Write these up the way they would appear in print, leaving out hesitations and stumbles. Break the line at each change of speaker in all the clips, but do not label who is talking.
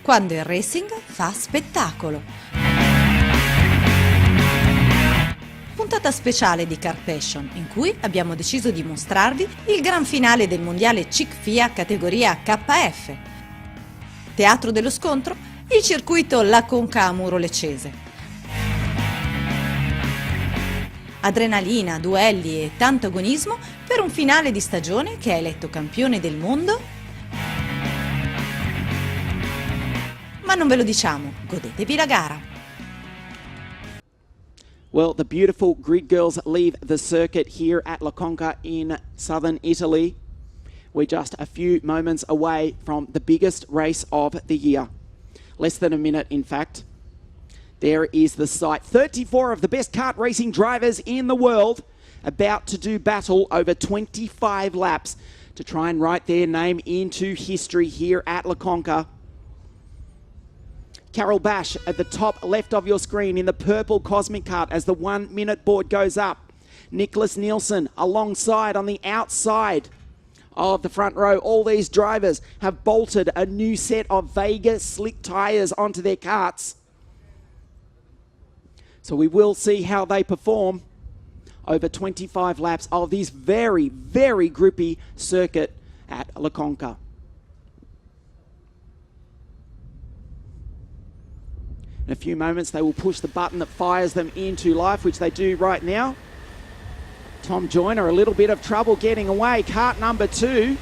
quando il racing fa spettacolo. Puntata speciale di Kart Passion, in cui abbiamo deciso di mostrarvi il gran finale del mondiale CIC FIA categoria KF. Teatro dello scontro? Il circuito La Conca a Muro Leccese. Adrenalina, duelli e tanto agonismo per un finale di stagione che ha eletto campione del mondo? Ma non ve lo diciamo, godetevi la gara.
Well, the beautiful grid girls leave the circuit here at La Conca in southern Italy. We're just a few moments away from the biggest race of the year. Less than a minute, in fact. There is the sight. 34 of the best kart racing drivers in the world about to do battle over 25 laps to try and write their name into history here at La Conca. Carol Bash at the top left of your screen in the purple Cosmic Kart as the 1 minute board goes up. Nicholas Nielsen alongside on the outside of the front row. All these drivers have bolted a new set of Vega slick tyres onto their karts. So we will see how they perform over 25 laps of this very, very grippy circuit at La Conca. In a few moments, they will push the button that fires them into life, which they do right now. Tom Joyner, a little bit of trouble getting away. Kart number 2.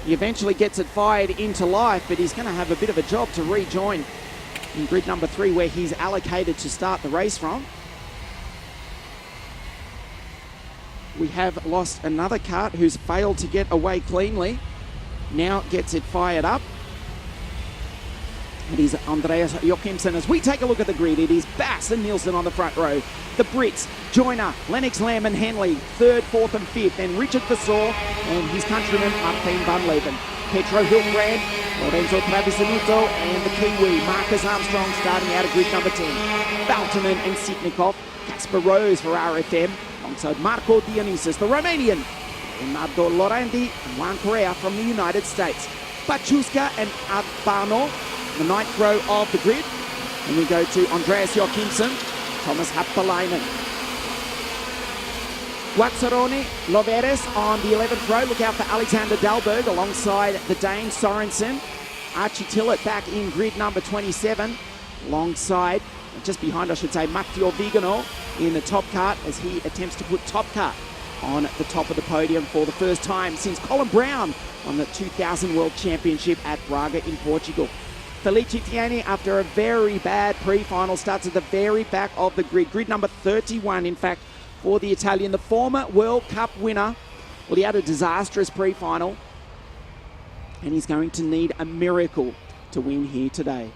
He eventually gets it fired into life, but he's going to have a bit of a job to rejoin in grid number 3, where he's allocated to start the race from. We have lost another kart who's failed to get away cleanly. Now gets it fired up. It is Andreas Jochimsen. As we take a look at the grid, it is Bass and Nielsen on the front row. The Brits, Joyner, Lennox Lamb and Henley, 3rd, 4th and 5th. Then Richard Vasseur and his countryman Martin van Leven. Petro Hilbrand, Lorenzo Travisanuto and the Kiwi Marcus Armstrong starting out of grid number 10. Baltanen and Sitnikov, Casper Rose for RFM, alongside Marco Dionysus, the Romanian, Leonardo Lorandi and Juan Correa from the United States. Bachuska and Albano, the 9th row of the grid. And we go to Andreas Jochimsen, Thomas Happalainen. Guazzaroni, Loveres on the 11th row. Look out for Alexander Dalberg alongside the Dane Sorensen. Archie Tillett back in grid number 27 alongside, just behind I should say, Matteo Vigano in the top kart as he attempts to put top kart on the top of the podium for the first time since Colin Brown won the 2000 World Championship at Braga in Portugal. Felice Tieni, after a very bad pre-final, starts at the very back of the grid. Grid number 31, in fact, for the Italian, the former World Cup winner. Well, he had a disastrous pre-final, and he's going to need a miracle to win here today.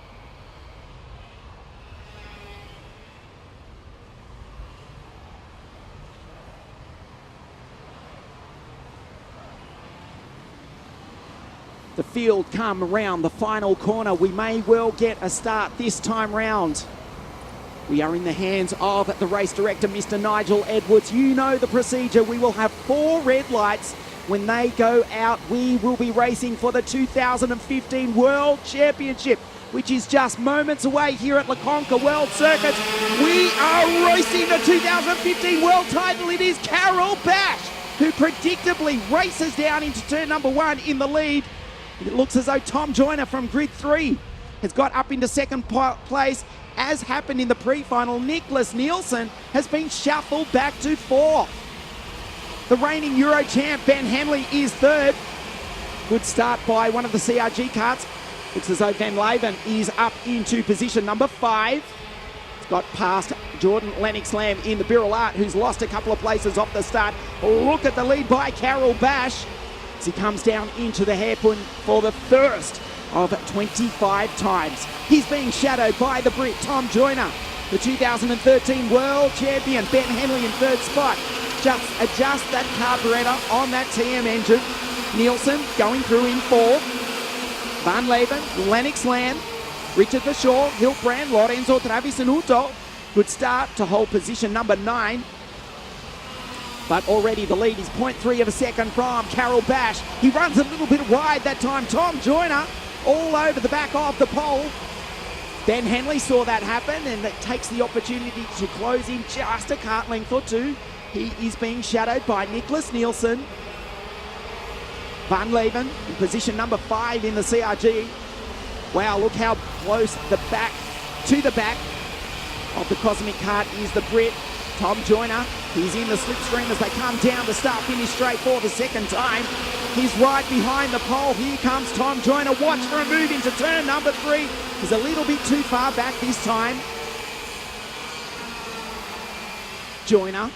The field come around the final corner. We may well get a start this time round. We are in the hands of the race director, Mr. Nigel Edwards. You know the procedure. We will have 4 red lights. When they go out, we will be racing for the 2015 World Championship, which is just moments away here at La Conca World Circuit. We are racing the 2015 World title. It is Carol Bash, who predictably races down into turn number 1 in the lead. It looks as though Tom Joyner from grid 3 has got up into second place. As happened in the pre-final, Nicholas Nielsen has been shuffled back to 4th. The reigning Euro champ Ben Henley is 3rd. Good start by one of the CRG karts. Looks as though Van Leven is up into position number 5. It's got past Jordan Lennox Lamb in the Birrell Art, who's lost a couple of places off the start. Look at the lead by Carol Bash as he comes down into the hairpin for the first of 25 times. He's being shadowed by the Brit Tom Joyner, the 2013 World Champion Ben Henley in 3rd spot. Just adjust that carburetor on that TM engine. Nielsen going through in 4th. Van Leven, Lennox Lamb, Richard Vasseur, Hilbrand, Lorenzo Travisanuto. Good start to hold position number 9. But already the lead is 0.3 of a second from Carol Bash. He runs a little bit wide that time. Tom Joyner all over the back of the pole. Ben Henley saw that happen and it takes the opportunity to close in just a kart length or two. He is being shadowed by Nicholas Nielsen. Van Leven in position number 5 in the CRG. Wow, look how close to the back of the Cosmic Kart is the Brit, Tom Joyner. He's in the slipstream as they come down the start-finish straight for the second time. He's right behind the pole. Here comes Tom Joyner. Watch for a move into turn number 3. He's a little bit too far back this time. Joyner,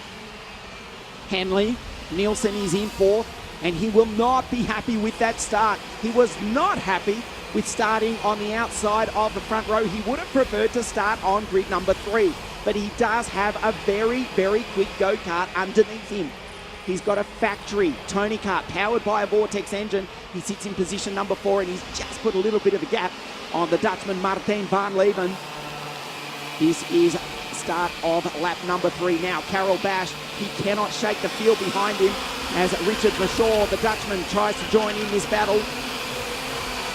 Henley, Nielsen is in 4th, and he will not be happy with that start. He was not happy with starting on the outside of the front row. He would have preferred to start on grid number 3, but he does have a very, very quick go-kart underneath him. He's got a factory Tony Kart powered by a Vortex engine. He sits in position number 4, and he's just put a little bit of a gap on the Dutchman Martijn van Leeuwen. This is start of lap number 3 now. Carol Bash, he cannot shake the field behind him as Richard Bashaw, the Dutchman, tries to join in this battle.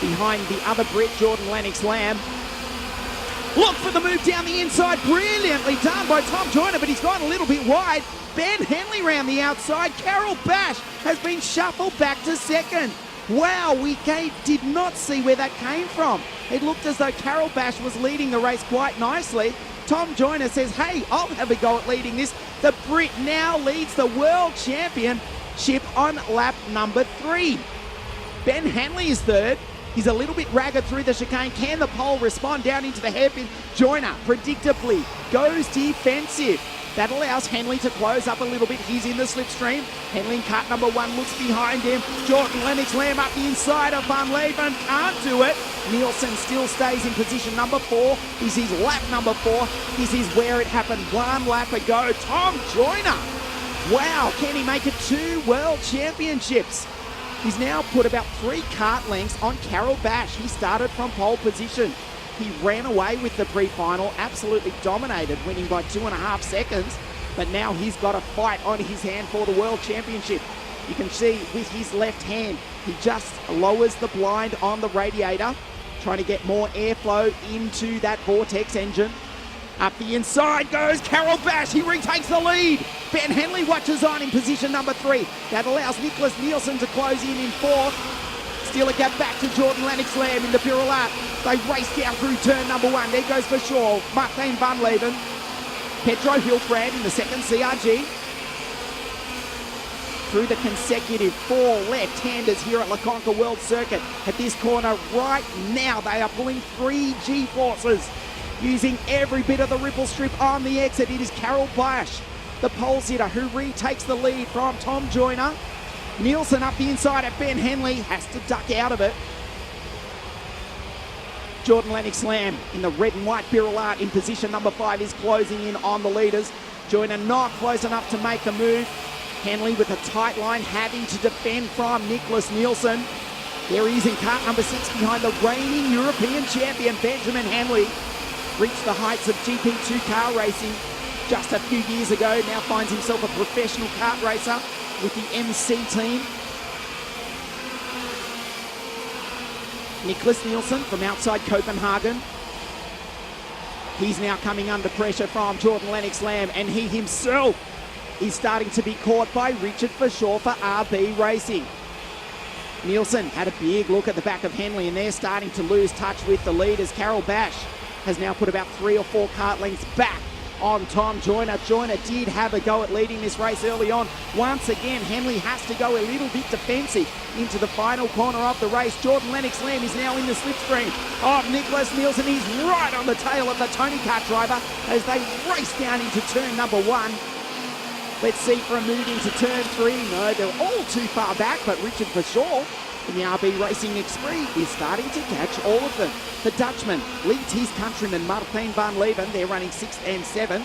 Behind the other Brit, Jordan Lennox-Lamb. Look for the move down the inside. Brilliantly done by Tom Joyner, but he's gone a little bit wide. Ben Henley round the outside. Carol Bash has been shuffled back to second. Wow, we did not see where that came from. It looked as though Carol Bash was leading the race quite nicely. Tom Joyner says, hey, I'll have a go at leading this. The Brit now leads the World Championship on lap number 3. Ben Henley is 3rd. He's a little bit ragged through the chicane. Can the pole respond down into the hairpin? Joyner, predictably, goes defensive. That allows Henley to close up a little bit. He's in the slipstream. Henley in kart number 1 looks behind him. Jordan Lennox-Lamb up the inside of Van Leeuwen. Can't do it. Nielsen still stays in position number 4. This is lap number 4. This is where it happened 1 lap ago. Tom Joyner. Wow, can he make it 2 World Championships? He's now put about 3 kart lengths on Carol Bash. He started from pole position. He ran away with the pre-final, absolutely dominated, winning by 2.5 seconds. But now he's got a fight on his hand for the World Championship. You can see with his left hand, he just lowers the blind on the radiator, trying to get more airflow into that Vortex engine. Up the inside goes Carol Bash. He retakes the lead. Ben Henley watches on in position number 3. That allows Nicholas Nielsen to close in 4th. Steal a gap back to Jordan Lennox-Lamb in the Pirouette. They race down through turn number 1. There goes Bashaw, Martijn van Leeuwen. Pedro Hilfrand in the second CRG. Through the consecutive 4 left-handers here at La Conca World Circuit. At this corner right now, they are pulling 3 G-forces. Using every bit of the ripple strip on the exit. It is Carol Bash, the pole sitter, who retakes the lead from Tom Joyner. Nielsen up the inside at Ben Henley, has to duck out of it. Jordan Lennox-Lamb in the red and white Pirouette in position number 5 is closing in on the leaders. Joyner not close enough to make the move. Henley with a tight line, having to defend from Nicholas Nielsen. There he is in kart number 6 behind the reigning European champion Benjamin Henley. Reached the heights of GP2 car racing just a few years ago. Now finds himself a professional kart racer with the MC team. Nicholas Nielsen from outside Copenhagen. He's now coming under pressure from Jordan Lennox-Lamb, and he himself is starting to be caught by Richard Bashaw for RB Racing. Nielsen had a big look at the back of Henley, and they're starting to lose touch with the leaders. Carol Bash has now put about 3 or 4 kart lengths back on Tom Joyner. Joyner did have a go at leading this race early on. Once again, Henley has to go a little bit defensive into the final corner of the race. Jordan Lennox-Lamb is now in the slipstream of Nicholas Nielsen. He's right on the tail of the Tony Kart driver as they race down into turn number 1. Let's see for a move into turn 3. No, they're all too far back, but Richard Bashaw in the RB Racing X3 is starting to catch all of them. The Dutchman leads his countryman Martijn van Leeuwen. They're running 6th and 7th.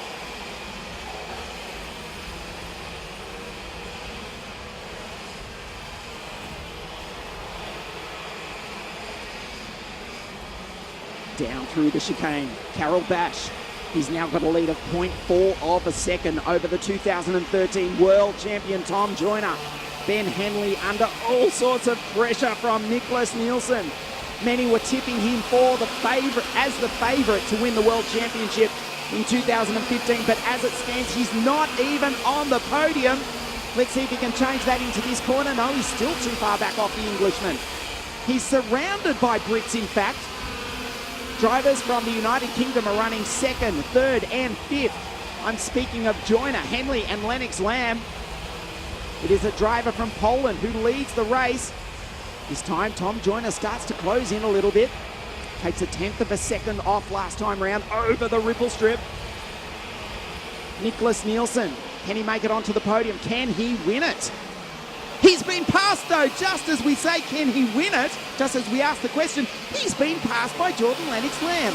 Down through the chicane, Carol Bash. He's now got a lead of 0.4 of a second over the 2013 World Champion Tom Joyner. Ben Henley under all sorts of pressure from Nicholas Nielsen. Many were tipping him for the favourite to win the World Championship in 2015, but as it stands, he's not even on the podium. Let's see if he can change that into this corner. No, he's still too far back off the Englishman. He's surrounded by Brits, in fact. Drivers from the United Kingdom are running second, third and fifth. I'm speaking of Joyner, Henley and Lennox Lamb. It is a driver from Poland who leads the race. This time, Tom Joyner starts to close in a little bit. Takes a tenth of a second off last time round over the ripple strip. Nicholas Nielsen, can he make it onto the podium? Can he win it? He's been passed though, just as we say, can he win it? Just as we ask the question, he's been passed by Jordan Lennox Lamb.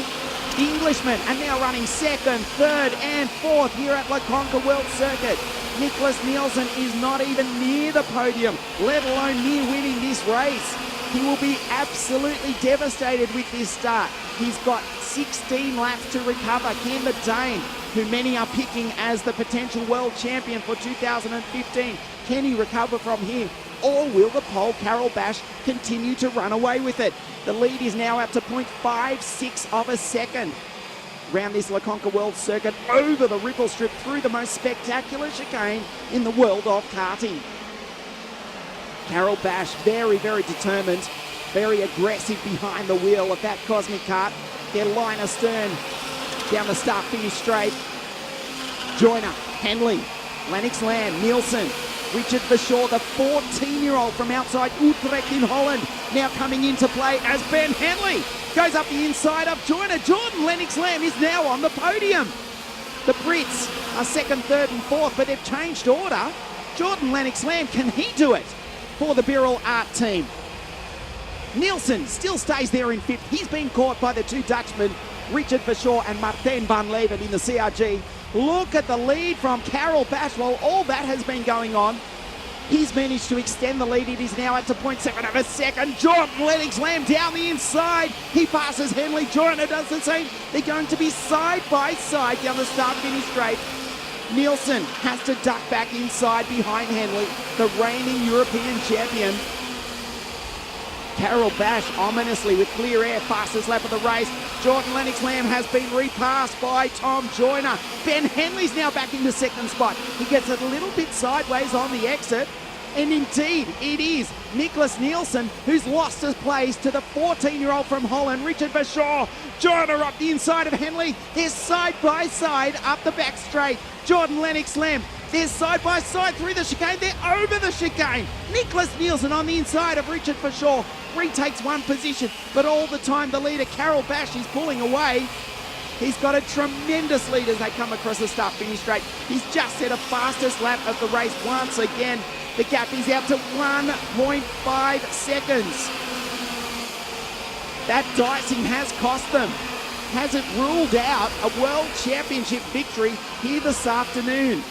The Englishmen are now running second, third and fourth here at Le Conca World Circuit. Nicholas Nielsen is not even near the podium, let alone near winning this race. He will be absolutely devastated with this start. He's got 16 laps to recover. Can the Dane, who many are picking as the potential world champion for 2015, can he recover from here? Or will the Pole, Carol Bash, continue to run away with it? The lead is now up to 0.56 of a second. Around this Le Conca World Circuit, over the ripple strip, through the most spectacular chicane in the world of karting. Carol Bash, very, very determined, very aggressive behind the wheel of that Cosmic Kart. Their line astern down the start-finish straight. Joyner, Henley, Lennox Lamb, Nielsen, Richard Verschoor, the 14-year-old from outside Utrecht in Holland, now coming into play as Ben Henley goes up the inside of Joyner. Jordan Lennox Lamb is now on the podium. The Brits are second, third and fourth, but they've changed order. Jordan Lennox Lamb, can he do it for the Birrell Art team? Nielsen still stays there in fifth. He's been caught by the two Dutchmen, Richard Verschoor and Martijn van Leeuwen in the CRG. Look at the lead from Carol Bash. While all that has been going on, he's managed to extend the lead. It is now up to 0.7 of a second. Jordan Lennox Lamb down the inside. He passes Henley. Joyner does the same. They're going to be side by side down the start-finish straight. Nielsen has to duck back inside behind Henley, the reigning European champion. Carol Bash ominously with clear air, fastest lap of the race. Jordan Lennox Lamb has been repassed by Tom Joyner. Ben Henley's now back in the second spot. He gets a little bit sideways on the exit. And indeed, it is Nicholas Nielsen who's lost his place to the 14-year-old from Holland, Richard Verschoor. Joyner up the inside of Henley. They're side by side up the back straight. Jordan Lennox Lamb, they're side by side through the chicane. They're over the chicane. Nicholas Nielsen on the inside of Richard Verschoor retakes one position, but all the time the leader, Carol Bash, is pulling away. He's got a tremendous lead as they come across the start-finish straight. He's just set a fastest lap of the race once again. The gap is out to 1.5 seconds. That dicing has cost them. Has it ruled out a World Championship victory here this afternoon?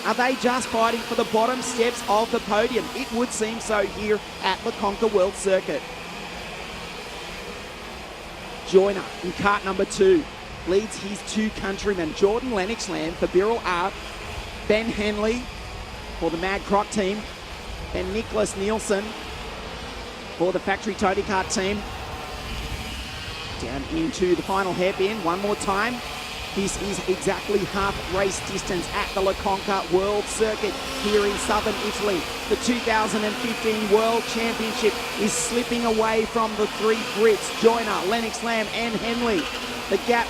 Are they just fighting for the bottom steps of the podium? It would seem so here at Le Conca World Circuit. Joyner in kart number 2 leads his two countrymen, Jordan Lennox Lamb for Birrell Art, Ben Henley for the Mad Croc team, and Nicholas Nielsen for the Factory Tony Kart team. Down into the final hairpin one more time. This is exactly half race distance at the Le Conca World Circuit here in southern Italy. The 2015 World Championship is slipping away from the three Brits, Joyner, Lennox Lamb and Henley. The gap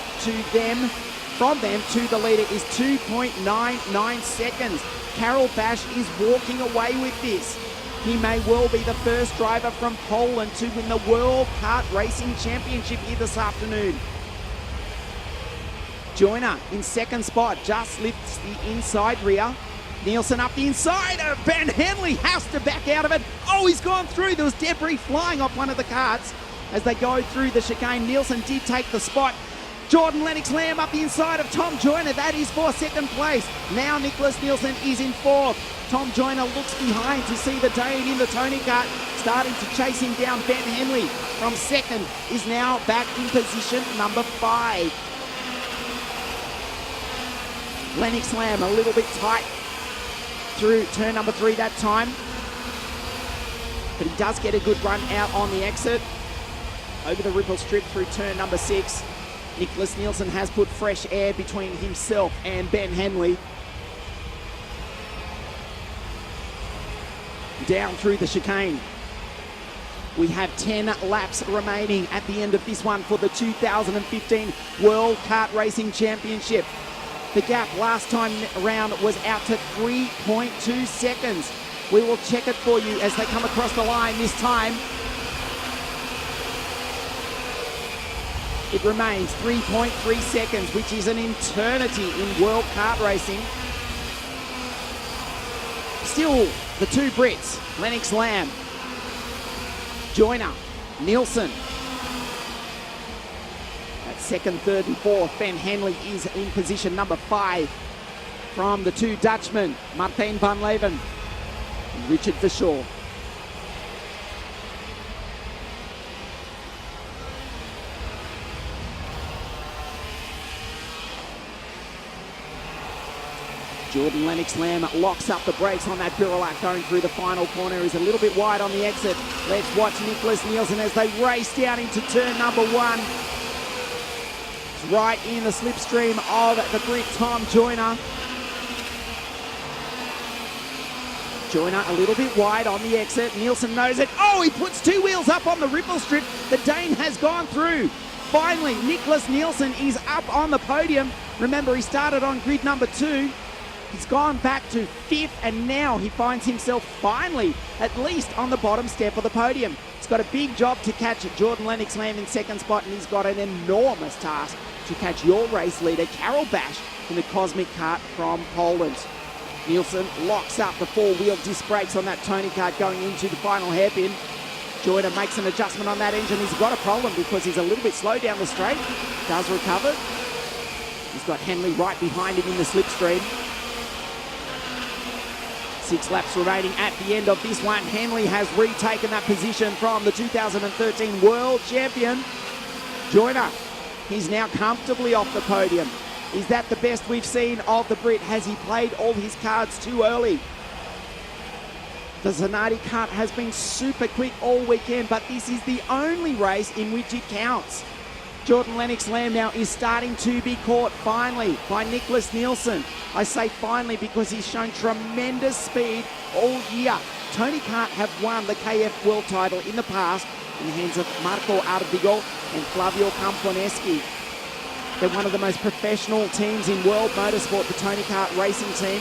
from them to the leader is 2.99 seconds. Carol Bash is walking away with this. He may well be the first driver from Poland to win the World Kart Racing Championship here this afternoon. Joyner in second spot, just lifts the inside rear. Nielsen up the inside of Ben Henley, has to back out of it. Oh, he's gone through. There was debris flying off one of the karts as they go through the chicane. Nielsen did take the spot. Jordan Lennox Lamb up the inside of Tom Joyner. That is for second place. Now Nicholas Nielsen is in fourth. Tom Joyner looks behind to see the Dane in the Tony Kart starting to chase him down. Ben Henley from second is now back in position number 5. Lennox Lamb a little bit tight through turn number 3 that time. But he does get a good run out on the exit. over the ripple strip through turn number 6. Nicholas Nielsen has put fresh air between himself and Ben Henley. Down through the chicane. We have 10 laps remaining at the end of this one for the 2015 World Kart Racing Championship. The gap last time around was out to 3.2 seconds. We will check it for you as they come across the line this time. It remains 3.3 seconds, which is an eternity in World Kart Racing. Still, the two Brits, Lennox Lamb, Joyner, Nielsen. At second, third and fourth, Ben Henley is in position number 5 from the two Dutchmen, Martijn van Leeuwen and Richard Verschoor. Jordan Lennox Lamb locks up the brakes on that Birolac going through the final corner. Is a little bit wide on the exit. Let's watch Nicholas Nielsen as they race down into turn number 1. It's right in the slipstream of the Brit Tom Joyner. Joyner a little bit wide on the exit. Nielsen knows it. Oh, he puts 2 wheels up on the ripple strip. The Dane has gone through. Finally, Nicholas Nielsen is up on the podium. Remember, he started on grid number 2. He's gone back to 5th, and now he finds himself finally at least on the bottom step of the podium. He's got a big job to catch Jordan Lennox Lamb in second spot, and he's got an enormous task to catch your race leader, Carol Bash, in the Cosmic Kart from Poland. Nielsen locks up the 4-wheel disc brakes on that Tony Kart going into the final hairpin. Joyner makes an adjustment on that engine. He's got a problem because he's a little bit slow down the straight. Does recover. He's got Henley right behind him in the slipstream. 6 laps remaining at the end of this one. Henley has retaken that position from the 2013 World Champion. Joyner, he's now comfortably off the podium. Is that the best we've seen of the Brit? Has he played all his cards too early? The Zanardi Kart has been super quick all weekend, but this is the only race in which it counts. Jordan Lennox Lamb now is starting to be caught finally by Nicholas Nielsen. I say finally because he's shown tremendous speed all year. Tony Kart have won the KF World title in the past in the hands of Marco Ardigo and Flavio Camponeschi. They're one of the most professional teams in world motorsport, the Tony Kart racing team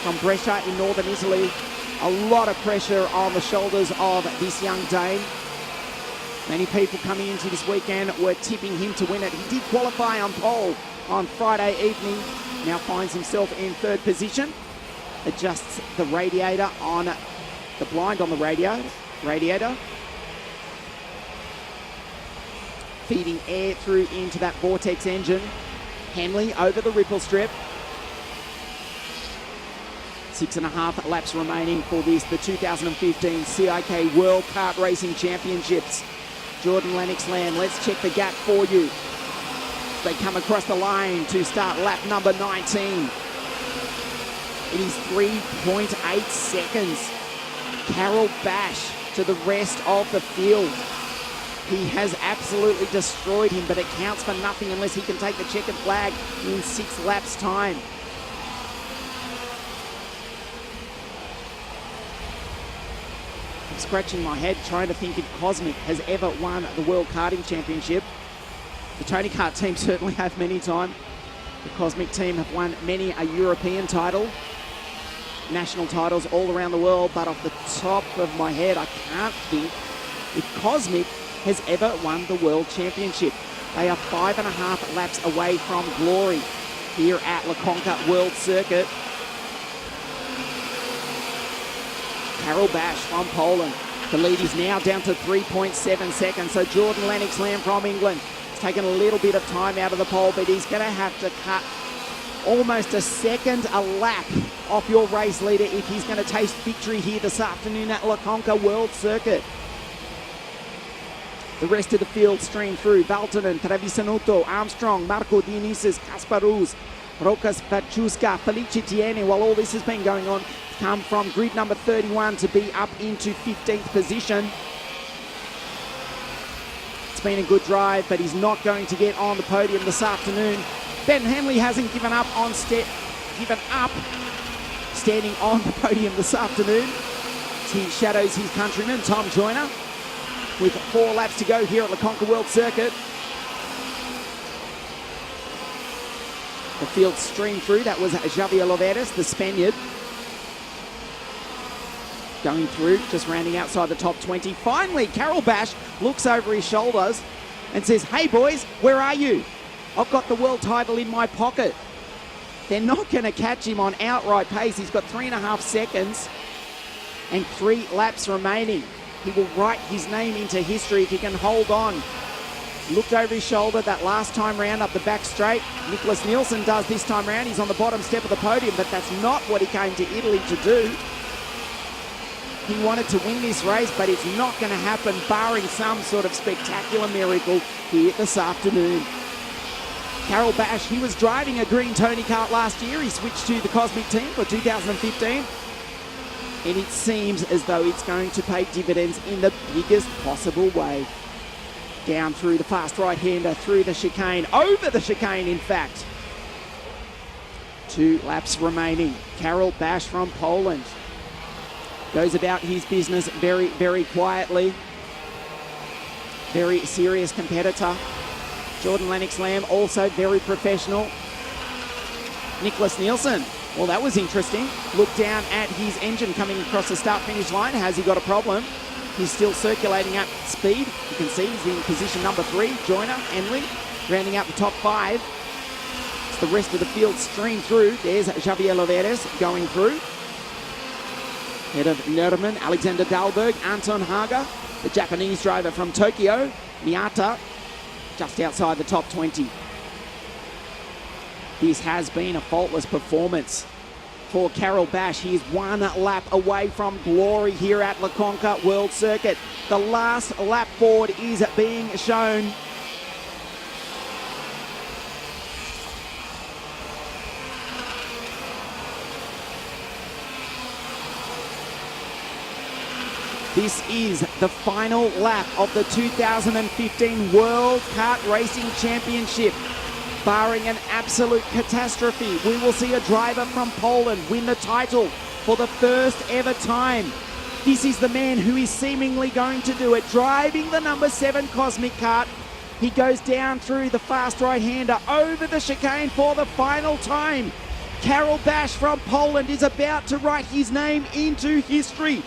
from Brescia in northern Italy. A lot of pressure on the shoulders of this young Dane. Many people coming into this weekend were tipping him to win it. He did qualify on pole on Friday evening. Now finds himself in 3rd position. Adjusts the radiator on the blind on the radiator. Feeding air through into that Vortex engine. Henley over the ripple strip. 6.5 laps remaining for this, the 2015 CIK World Kart Racing Championships. Jordan Lennox Lamb, let's check the gap for you. They come across the line to start lap number 19. It is 3.8 seconds. Carol Bash to the rest of the field. He has absolutely destroyed him, but it counts for nothing unless he can take the checkered flag in 6 laps' time. I'm scratching my head trying to think if Cosmic has ever won the World Karting Championship. The Tony Kart team certainly have many times. The Cosmic team have won many a European title, national titles all around the world, but off the top of my head, I can't think if Cosmic has ever won the World Championship. They are 5.5 laps away from glory here at La Conca World Circuit. Carol Bash from Poland. The lead is now down to 3.7 seconds. So Jordan Lennox Lamb from England has taken a little bit of time out of the pole, but he's going to have to cut almost a second a lap off your race leader if he's going to taste victory here this afternoon at La Conca World Circuit. The rest of the field stream through. Valtonen, Travisanuto, Armstrong, Marco Dionysis, Kasparuz, Rokas Vachuska, Felicitiene. While all this has been going on, come from grid number 31 to be up into 15th position. It's been a good drive, but he's not going to get on the podium this afternoon. Ben Henley hasn't given up standing on the podium this afternoon. He shadows his countryman, Tom Joyner, with 4 laps to go here at LeConca World Circuit. The field streamed through. That was Javier Loveras, the Spaniard. Going through, just rounding outside the top 20. Finally, Carol Bash looks over his shoulders and says, "Hey boys, where are you? I've got the world title in my pocket." They're not going to catch him on outright pace. He's got 3.5 seconds and 3 laps remaining. He will write his name into history if he can hold on. Looked over his shoulder that last time round up the back straight. Nicholas Nielsen does this time round. He's on the bottom step of the podium, but that's not what he came to Italy to do. He wanted to win this race, but it's not going to happen barring some sort of spectacular miracle here this afternoon. Carol Bash, he was driving a green Tony Kart last year. He switched to the Cosmic team for 2015. And it seems as though it's going to pay dividends in the biggest possible way. Down through the fast right-hander, through the chicane, over the chicane in fact. 2 laps remaining. Carol Bash from Poland goes about his business very, very quietly. Very serious competitor. Jordan Lennox Lamb also very professional. Nicholas Nielsen, well, that was interesting. Look down at his engine coming across the start-finish line. Has he got a problem? He's still circulating at speed. You can see he's in position number 3. Joyner, Henley, rounding out the top 5. As the rest of the field stream through. There's Javier Loveras going through. Head of Nerman, Alexander Dahlberg, Anton Haga, the Japanese driver from Tokyo, Miyata, just outside the top 20. This has been a faultless performance for Carol Bash. He is 1 lap away from glory here at LeConca World Circuit. The last lap board is being shown. This is the final lap of the 2015 World Kart Racing Championship. Barring an absolute catastrophe, we will see a driver from Poland win the title for the first ever time. This is the man who is seemingly going to do it, driving the number 7 Cosmic Kart. He goes down through the fast right-hander, over the chicane for the final time. Carol Bash from Poland is about to write his name into history.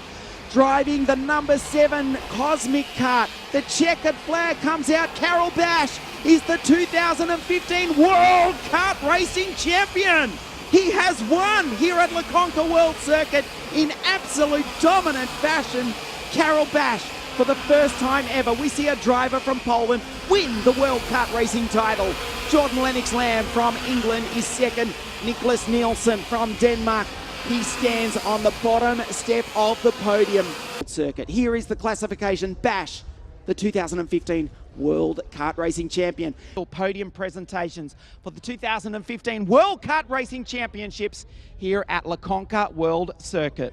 Driving the number 7 Cosmic Kart. The checkered flag comes out. Carol Bash is the 2015 World Kart Racing Champion. He has won here at LeConca World Circuit in absolute dominant fashion. Carol Bash, for the first time ever, we see a driver from Poland win the World Kart Racing title. Jordan Lennox Lamb from England is second. Nicholas Nielsen from Denmark. He stands on the bottom step of the podium. Circuit. Here is the classification. Bash, the 2015 World Kart Racing Champion. Podium presentations for the 2015 World Kart Racing Championships here at LeConca World Circuit.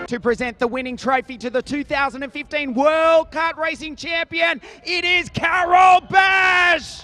To present the winning trophy to the 2015 World Kart Racing Champion, it is Carol Bash!